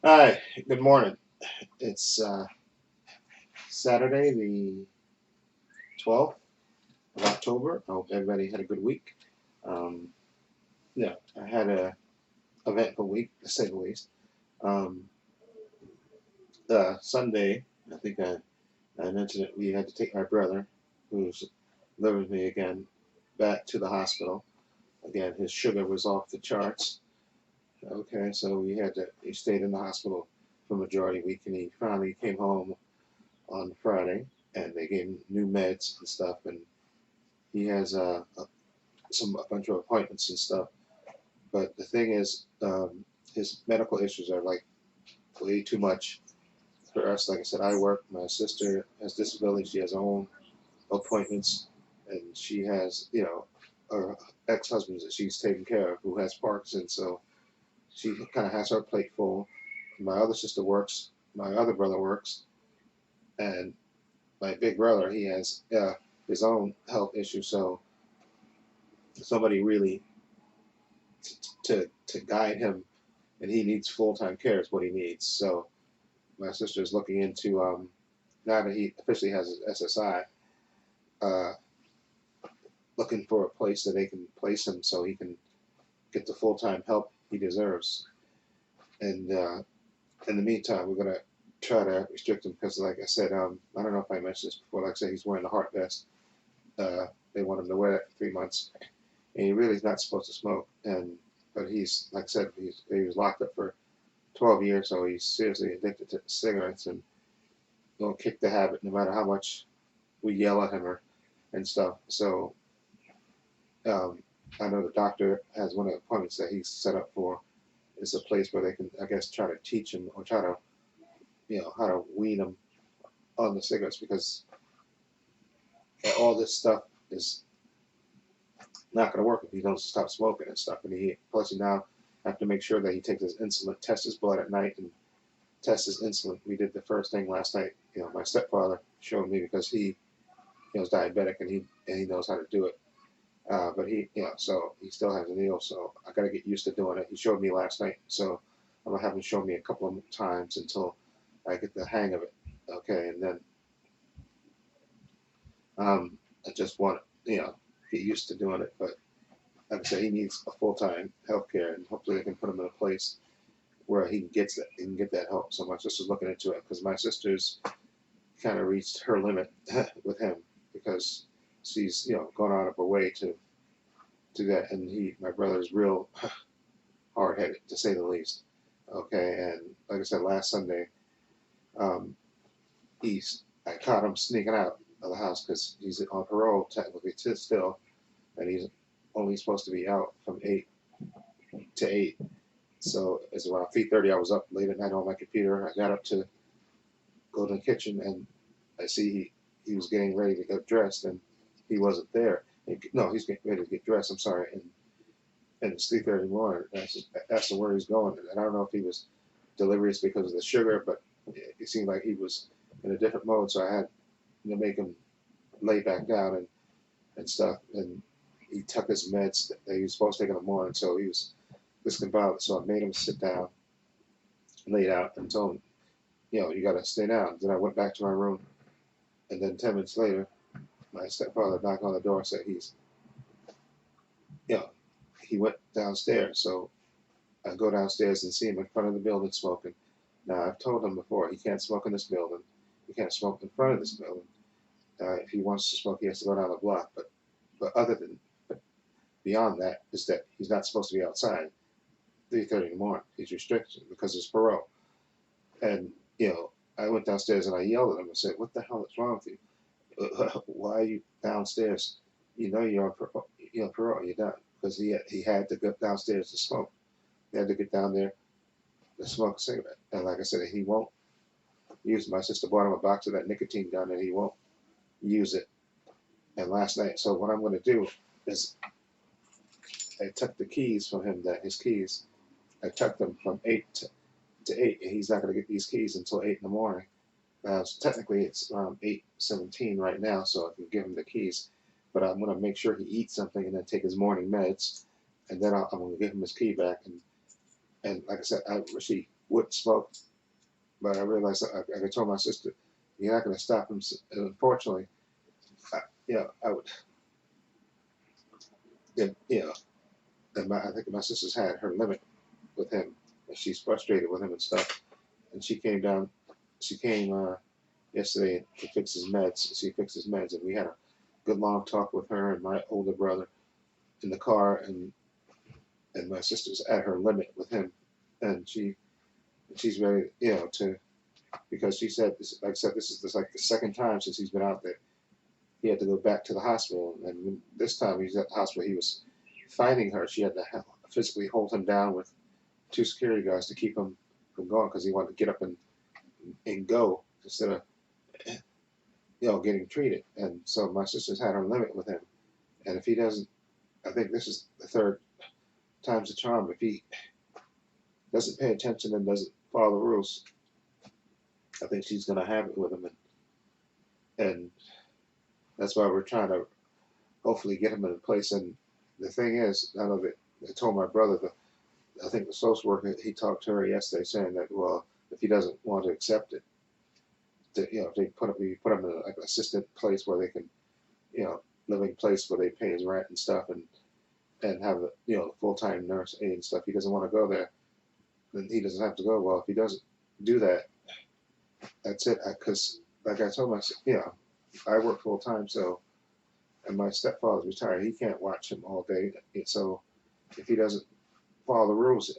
Hi, good morning. It's Saturday, the 12th of October. I hope everybody had a good week. Um, yeah, I had a eventful week, to say the least. Um, Sunday, I mentioned it, we had to take my brother, who's living with me again, back to the hospital. Again, his sugar was off the charts. Okay, so he stayed in the hospital for majority of the week, and he finally came home on Friday, and they gave him new meds and stuff, and he has a bunch of appointments and stuff. But the thing is, his medical issues are like way too much for us. Like I said, I work. My sister has disabilities. She has her own appointments, and she has, her ex-husband that she's taking care of who has Parkinson's. So she kind of has her plate full. My other sister works. My other brother works, and my big brother, he has his own health issues. So somebody really to guide him, and he needs full time care is what he needs. So my sister is looking into now that he officially has his SSI, uh, looking for a place that they can place him so he can get the full time help he deserves. And in the meantime, we're gonna try to restrict him because, like I said, I don't know if I mentioned this before. Like I said, he's wearing the heart vest. They want him to wear it for 3 months, and he really is not supposed to smoke. And but he's like I said, he was locked up for 12 years, so he's seriously addicted to cigarettes and don't kick the habit no matter how much we yell at him or and stuff. So um, I know the doctor has one of the appointments that he's set up for is a place where they can, I guess, try to teach him or try to, how to wean him on the cigarettes because all this stuff is not going to work if he don't stop smoking and stuff. And he plus he now have to make sure that he takes his insulin, test his blood at night, and test his insulin. We did the first thing last night. My stepfather showed me because he was diabetic and he knows how to do it. But so he still has a needle, so I got to get used to doing it. He showed me last night, so I'm gonna have him show me a couple of times until I get the hang of it. Okay, and then I just want to, get used to doing it. But like I said, he needs a full time health care, and hopefully they can put him in a place where he can get that help. So my sister's looking into it because my sister's kind of reached her limit with him because she's gone out of her way to do that, and my brother's real hard headed to say the least. Okay, and like I said last Sunday, um, I caught him sneaking out of the house because he's on parole technically still, and he's only supposed to be out from 8 to 8. So it's around 3:30. I was up late at night on my computer. I got up to go to the kitchen, and I see he was getting ready to get dressed, and he wasn't there. No, he's getting ready to get dressed. I'm sorry, and it's 3:30 in the morning. And I asked him where he's going, and I don't know if he was delirious because of the sugar, but it seemed like he was in a different mode. So I had to make him lay back down and stuff. And he took his meds that he was supposed to take in the morning, so he was discombobulated. So I made him sit down, laid out, and told him, you got to stay down. Then I went back to my room, and then 10 minutes later, my stepfather knocked on the door and said you know, he went downstairs. So I go downstairs and see him in front of the building smoking. Now, I've told him before he can't smoke in this building. He can't smoke in front of this building. If he wants to smoke, he has to go down the block. But beyond that is that he's not supposed to be outside 3:30 in the morning. He's restricted because it's parole. And I went downstairs and I yelled at him and said, "What the hell is wrong with you? Why are you downstairs? You're on parole. You're on parole. You're done." Because he had to go downstairs to smoke. He had to get down there to smoke a cigarette. And like I said, he won't use. My sister bought him a box of that nicotine gun, and he won't use it. And last night, so what I'm going to do is I took the keys from him. That his keys, I took them from 8 to 8, and he's not going to get these keys until 8 in the morning. Technically, it's around 8:17 right now, so I can give him the keys. But I'm going to make sure he eats something and then take his morning meds, and then I'm going to give him his key back. And like I said, I actually wouldn't smoke, but I realized I told my sister, you're not going to stop him. And unfortunately, I would, and I think my sister's had her limit with him. And she's frustrated with him and stuff. And she came down, she came yesterday to fix his meds. She fixed his meds, and we had a good long talk with her and my older brother in the car, and my sister's at her limit with him, and she's ready, to, because she said, like I said, this is like the second time since he's been out there. He had to go back to the hospital, and this time he was at the hospital, he was fighting her. She had to physically hold him down with two security guards to keep him from going because he wanted to get up and go instead of getting treated. And so my sister's had her limit with him, and if he doesn't, I think this is the third time's the charm. If he doesn't pay attention and doesn't follow the rules, I think she's gonna have it with him, and that's why we're trying to hopefully get him in place. And the thing is, I know that I told my brother that I think the social worker, he talked to her yesterday saying that, well, if he doesn't want to accept it, that if they put him in like an assistant place where they can, living place where they pay his rent and stuff, and have the full-time nurse aide and stuff. He doesn't want to go there, then he doesn't have to go. Well, if he doesn't do that, that's it. Because like I told myself, I work full-time, so, and my stepfather's retired. He can't watch him all day. So if he doesn't follow the rules,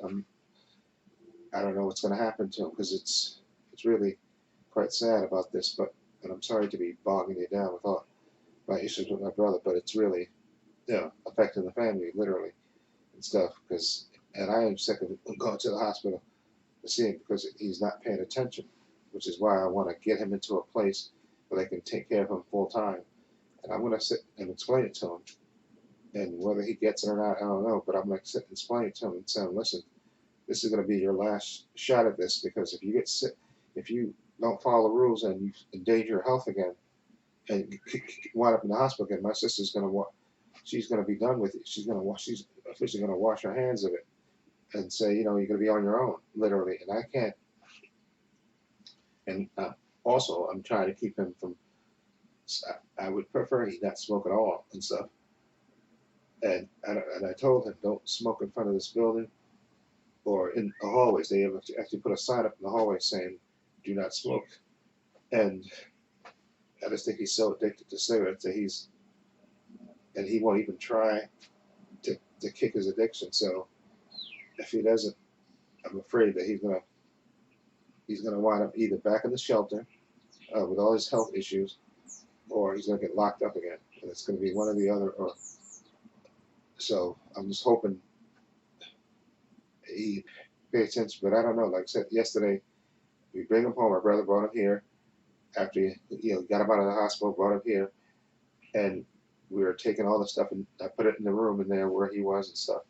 I don't know what's going to happen to him, because it's really quite sad about this. And I'm sorry to be bogging you down with all my issues with my brother, but it's really affecting the family literally and stuff. And I am sick of going to the hospital to see him because he's not paying attention, which is why I want to get him into a place where they can take care of him full time. And I'm going to sit and explain it to him. And whether he gets it or not, I don't know. But I'm going to sit and explain it to him and say, listen, this is going to be your last shot at this, because if you get sick, if you don't follow the rules and you endanger your health again and wind up in the hospital again, my sister's going to she's going to be done with it. She's officially going to wash her hands of it and say, you're going to be on your own, literally. And I can't. And also, I'm trying to keep him from. I would prefer he not smoke at all and stuff. And I told him, don't smoke in front of this building or in the hallways. They have actually put a sign up in the hallway saying, do not smoke. And I just think he's so addicted to cigarettes that he won't even try to kick his addiction. So if he doesn't, I'm afraid that he's gonna wind up either back in the shelter with all his health issues, or he's gonna get locked up again. And it's gonna be one or the other. So I'm just hoping he pays attention. But I don't know. Like I said yesterday, we bring him home. My brother brought him here after he got him out of the hospital, brought him here, and we were taking all the stuff, and I put it in the room in there where he was and stuff.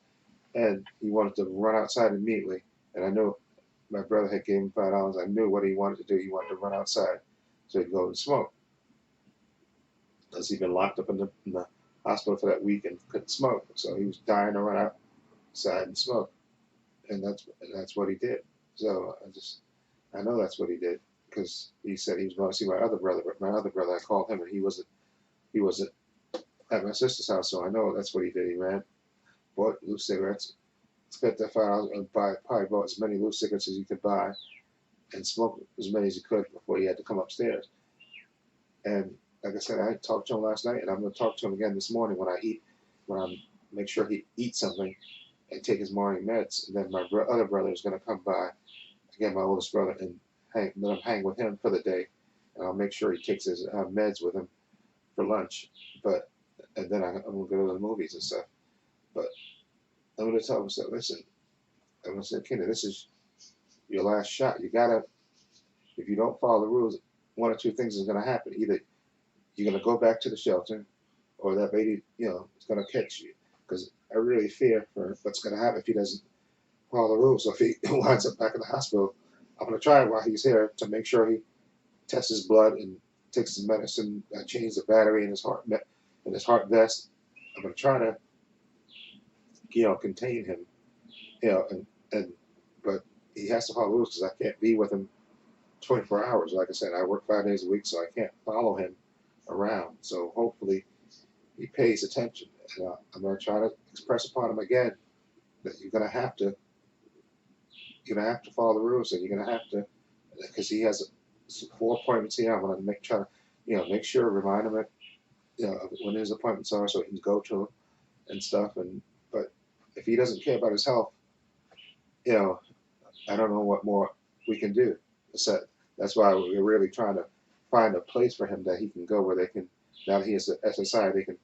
And he wanted to run outside immediately, and I knew my brother had gave him $5. I knew what he wanted to do. He wanted to run outside so he'd go and smoke, because he'd been locked up in the hospital for that week and couldn't smoke. So he was dying to run outside and smoke, and that's what he did. So I know that's what he did, because he said he was going to see my other brother. But my other brother, I called him, and he wasn't at my sister's house. So I know that's what he did. He ran, bought loose cigarettes, spent that $5, and probably bought as many loose cigarettes as he could buy, and smoked as many as he could before he had to come upstairs. And like I said, I talked to him last night, and I'm going to talk to him again this morning when I make sure he eats something and take his morning meds. And then my other brother is going to come by, again, my oldest brother, and let him hang with him for the day. And I'll make sure he takes his meds with him for lunch. And then I'm going to go to the movies and stuff. But I'm going to tell him, so listen, I'm going to say, Kenny, this is your last shot. You got to, if you don't follow the rules, one or two things is going to happen. Either you're going to go back to the shelter, or that lady, is going to catch you. Because I really fear for what's going to happen if he doesn't follow the rules. So if he winds up back in the hospital, I'm going to try while he's here to make sure he tests his blood and takes his medicine, change the battery in his heart vest. I'm going to try to, contain him, but he has to follow rules because I can't be with him 24 hours. Like I said, I work 5 days a week, so I can't follow him around. So hopefully he pays attention. And I'm going to try to express upon him again that you're gonna have to follow the rules, and you're gonna have to, because he has 4 appointments here. I'm gonna try to, make sure remind him of when his appointments are, so he can go to them and stuff. And but if he doesn't care about his health, you know, I don't know what more we can do. So that's why we're really trying to find a place for him that he can go where they can. Now that he has the SSI, they can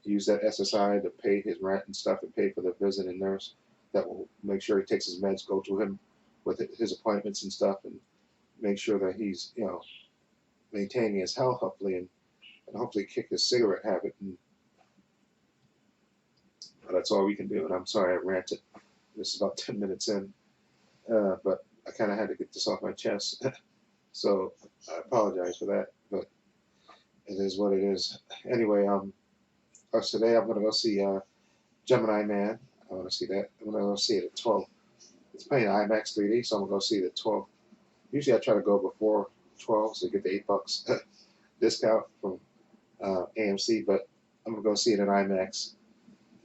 use that SSI to pay his rent and stuff and pay for the visiting nurse that will make sure he takes his meds, go to him with his appointments and stuff, and make sure that he's maintaining his health, hopefully, and hopefully kick his cigarette habit. And that's all we can do. And I'm sorry I ranted. This is about 10 minutes in, but I kind of had to get this off my chest. So I apologize for that, but it is what it is. Anyway, today I'm gonna go see Gemini Man. I want to see that. I'm gonna go see it at 12. It's playing IMAX 3D, so I'm gonna go see it at 12. Usually I try to go before 12, so you get the $8 discount from AMC, but I'm gonna go see it in IMAX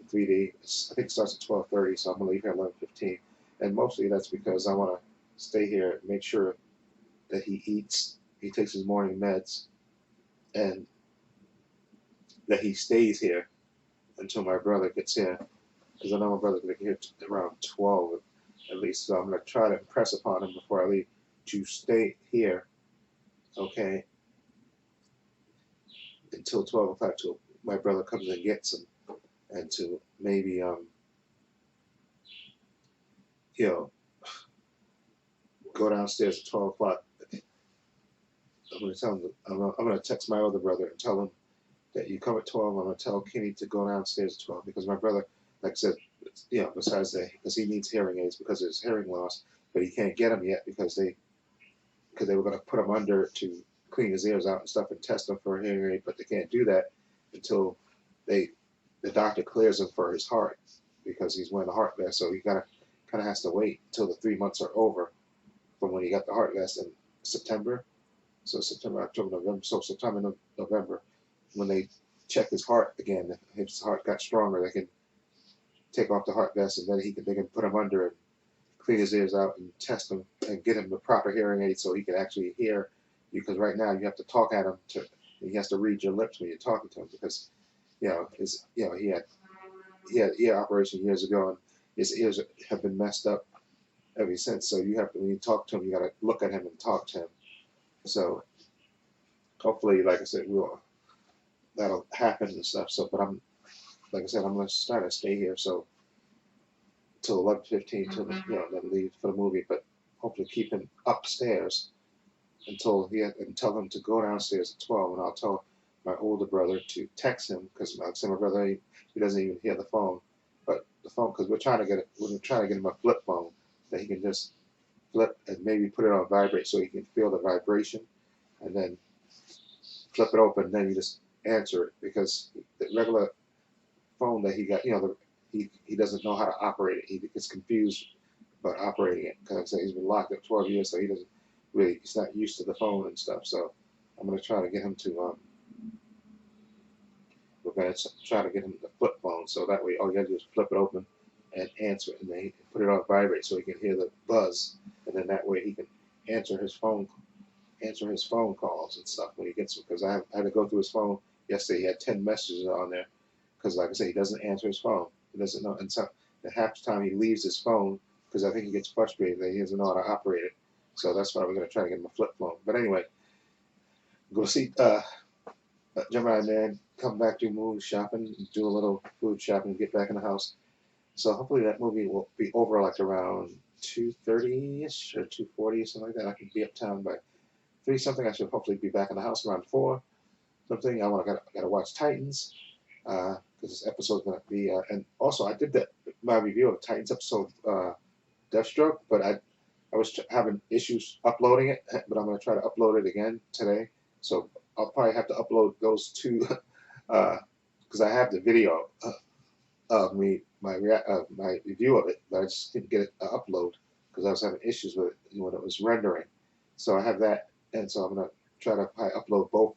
3D. I think it starts at 12:30, so I'm gonna leave here at 11:15, and mostly that's because I want to stay here and make sure that he eats, he takes his morning meds, and that he stays here until my brother gets here, because I know my brother's gonna get here around 12 at least. So I'm gonna try to impress upon him before I leave to stay here, okay, until 12 o'clock, till my brother comes and gets him, and to maybe you know go downstairs at 12 o'clock. I'm gonna tell him. I'm gonna text my other brother and tell him that you come at 12. I'm gonna tell Kenny to go downstairs at 12, because my brother, like I said, besides that, because he needs hearing aids because of his hearing loss, but he can't get them yet because they were gonna put him under to clean his ears out and stuff and test him for a hearing aid, but they can't do that until the doctor clears him for his heart, because he's wearing a heart vest. So he kind of has to wait until the 3 months are over from when he got the heart vest in September. So September, October, November. So September, November, when they check his heart again, if his heart got stronger, they can take off the heart vest, and then they can put him under and clean his ears out and test him and get him the proper hearing aid so he can actually hear you. Because right now you have to talk at him he has to read your lips when you're talking to him, because he had ear operation years ago, and his ears have been messed up ever since. So you have to, when you talk to him, you got to look at him and talk to him. So hopefully, like I said, that'll happen and stuff. So, but like I said, I'm gonna try to stay here so till 11:15 till then leave for the movie. But hopefully keep him upstairs until tell him to go downstairs at 12, and I'll tell my older brother to text him, because like I said, my brother, he doesn't even hear the phone, but the phone, because we're trying to get him a flip phone that he can just flip and maybe put it on vibrate so he can feel the vibration, and then flip it open, and then you just answer it, because the regular phone that he got, he doesn't know how to operate it. He gets confused about operating it, because like I said, he's been locked up 12 years, so he's not used to the phone and stuff. So I'm going to try to get him to we're going to try to get him the flip phone, so that way all you got to do is flip it open and answer it, and then he can put it on vibrate so he can hear the buzz, and then that way he can answer his phone calls and stuff when he gets them. Because I had to go through his phone yesterday. He had 10 messages on there, because like I said, he doesn't answer his phone. He doesn't know, and so half the time he leaves his phone because I think he gets frustrated that he doesn't know how to operate it. So that's why we're going to try to get him a flip phone. But anyway, go see Gemini Man, come back, do movie shopping, do a little food shopping, get back in the house. So hopefully that movie will be over like around 2:30ish or 2:40 or something like that. I can be uptown by 3 something. I should hopefully be back in the house around 4 something. Gotta watch Titans, because this episode's gonna be. And also I did my review of Titans episode Deathstroke, but I was having issues uploading it, but I'm gonna try to upload it again today. So I'll probably have to upload those two, because I have the video of my review of it, but I just didn't get it upload because I was having issues with it when it was rendering. So I have that, and so I'm gonna try to upload both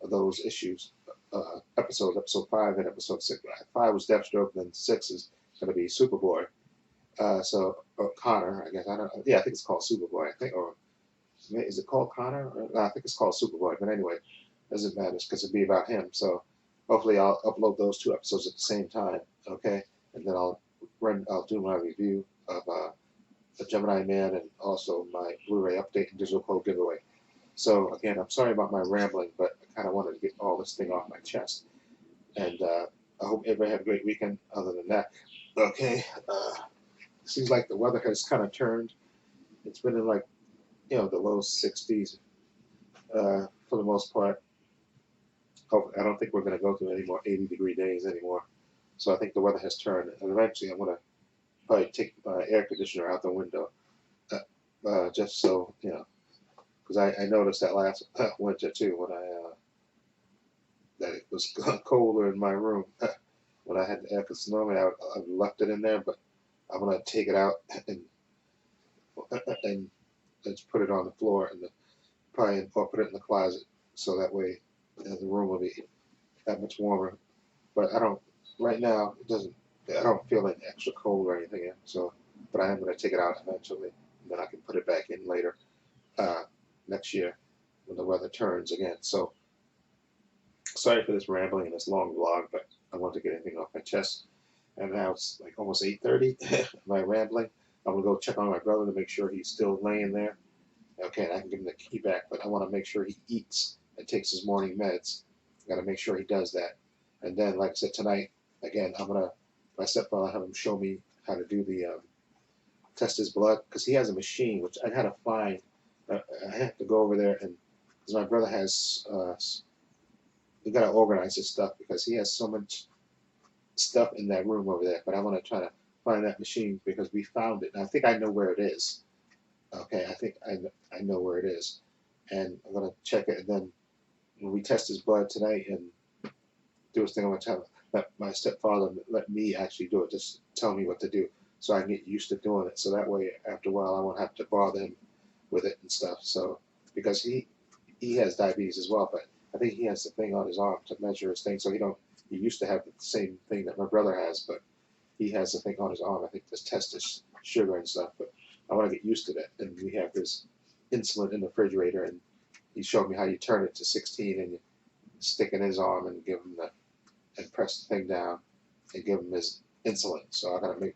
of those issues, episodes, episode 5 and episode 6. 5 was Deathstroke, then 6 is gonna be Superboy. Or Connor, I guess. I don't. Yeah, I think it's called Superboy. I think, or is it called Connor? No, I think it's called Superboy. But anyway, doesn't matter because it'll be about him. So hopefully I'll upload those 2 episodes at the same time. Okay, and then I'll do my review of the Gemini Man and also my Blu-ray update and digital code giveaway. So again, I'm sorry about my rambling, but I kind of wanted to get all this thing off my chest. And I hope everybody had a great weekend. Other than that, okay. Seems like the weather has kind of turned. It's been in like the low 60s for the most part. I don't think we're going to go through any more 80-degree days anymore. So I think the weather has turned, and eventually I'm going to probably take my air conditioner out the window, just so because I noticed that last winter too when that it was colder in my room when I had the air conditioner. Normally I left it in there, but I'm going to take it out and just put it on the floor and probably or put it in the closet so that way the room will be that much warmer. But I don't right now. It doesn't. I don't feel like extra cold or anything. So, but I am going to take it out eventually, and then I can put it back in later next year when the weather turns again. So sorry for this rambling and this long vlog, but I want to get anything off my chest. And now it's like almost 8:30. Am I rambling? I'm gonna go check on my brother to make sure he's still laying there. Okay, and I can give him the key back, but I want to make sure he eats and takes his morning meds. I got to make sure he does that. And then, like I said, tonight, again, my stepfather, have him show me how to do the test his blood, because he has a machine, which I had to find. I have to go over there, and because my brother has, we got to organize his stuff because he has so much stuff in that room over there. But I want to try to find that machine because we found it, and I think I know where it is. Okay, I think I know where it is, and I'm gonna check it. And then when we test his blood tonight and do his thing, I'm gonna let my stepfather let me actually do it. Just tell me what to do, so I can get used to doing it. So that way, after a while, I won't have to bother him with it and stuff. So because he has diabetes as well, but I think he has the thing on his arm to measure his thing. So he used to have the same thing that my brother has, but he has the thing on his arm. I think to test his sugar and stuff, but I want to get used to that. And we have this insulin in the refrigerator, and he showed me how you turn it to 16 and you stick in his arm and give him and press the thing down and give him his insulin. So I gotta make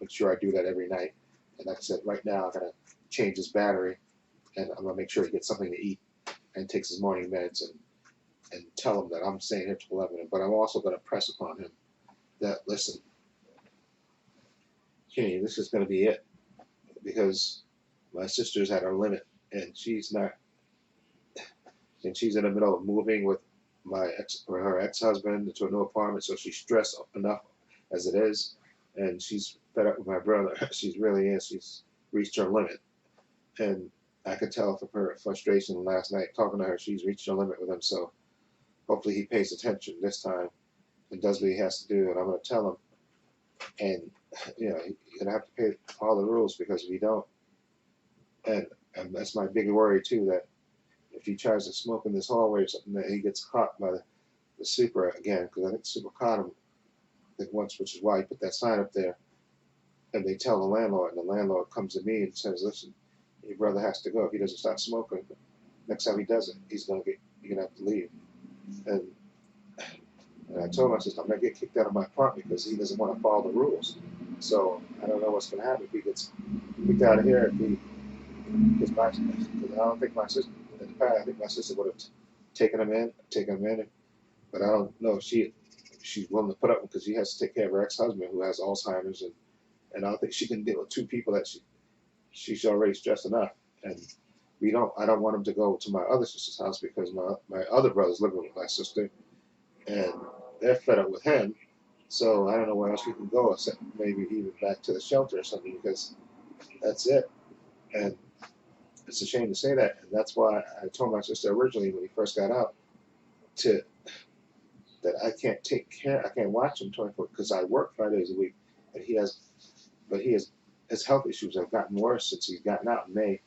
sure I do that every night. And like I said, right now I'm gonna change his battery, and I'm gonna make sure he gets something to eat and takes his morning meds, and tell him that I'm staying here till 11. But I'm also gonna press upon him that listen, Kenny, this is gonna be it. Because my sister's at her limit, and she's not, and she's in the middle of moving with her ex-husband to a new apartment, so she's stressed enough as it is, and she's fed up with my brother. She really is. She's reached her limit, and I could tell from her frustration last night talking to her. She's reached her limit with him, so hopefully he pays attention this time and does what he has to do. And I'm going to tell him, and you're gonna have to pay all the rules because if you don't, and that's my big worry too, that if he tries to smoke in this hallway or something, that he gets caught by the super again, because I think the super caught him I think once, which is why he put that sign up there. And they tell the landlord, and the landlord comes to me and says, "Listen, your brother has to go if he doesn't stop smoking. Next time he does it, you're gonna have to leave." And I told my sister, I'm gonna get kicked out of my apartment because he doesn't want to follow the rules. So I don't know what's gonna happen if he gets kicked out of here. If he gets back, because I don't think my sister in the past, I think my sister would have taken him in, but I don't know if she's willing to put up because she has to take care of her ex-husband who has Alzheimer's, and I don't think she can deal with 2 people that she's already stressed enough. And I don't want him to go to my other sister's house because my other brother's living with my sister, and they're fed up with him. So I don't know where else we can go except maybe even back to the shelter or something, because that's it. And it's a shame to say that, and that's why I told my sister originally when he first got out that I can't watch him 24 because I work 5 days a week, and he has his health issues have gotten worse since he's gotten out in May,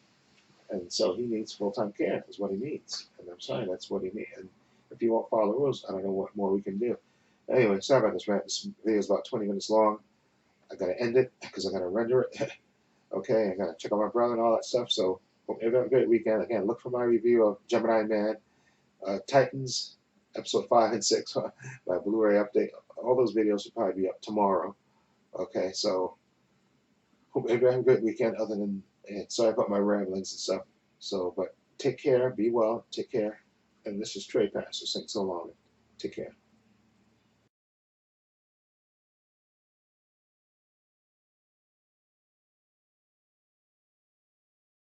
and so he needs full-time care. Is what he needs, and I'm sorry, that's what he needs. And if he won't follow the rules, I don't know what more we can do. Anyway, sorry about this rant. This video is about 20 minutes long. I gotta end it because I gotta render it. Okay, I gotta check on my brother and all that stuff. So hope everyone have a great weekend. Again, look for my review of Gemini Man, Titans, episode 5 and 6, my Blu-ray update. All those videos will probably be up tomorrow. Okay, so hope everyone have a great weekend. Other than, and sorry about my ramblings and stuff. So, but take care, be well, take care. And this is Trepacer saying so long. Take care.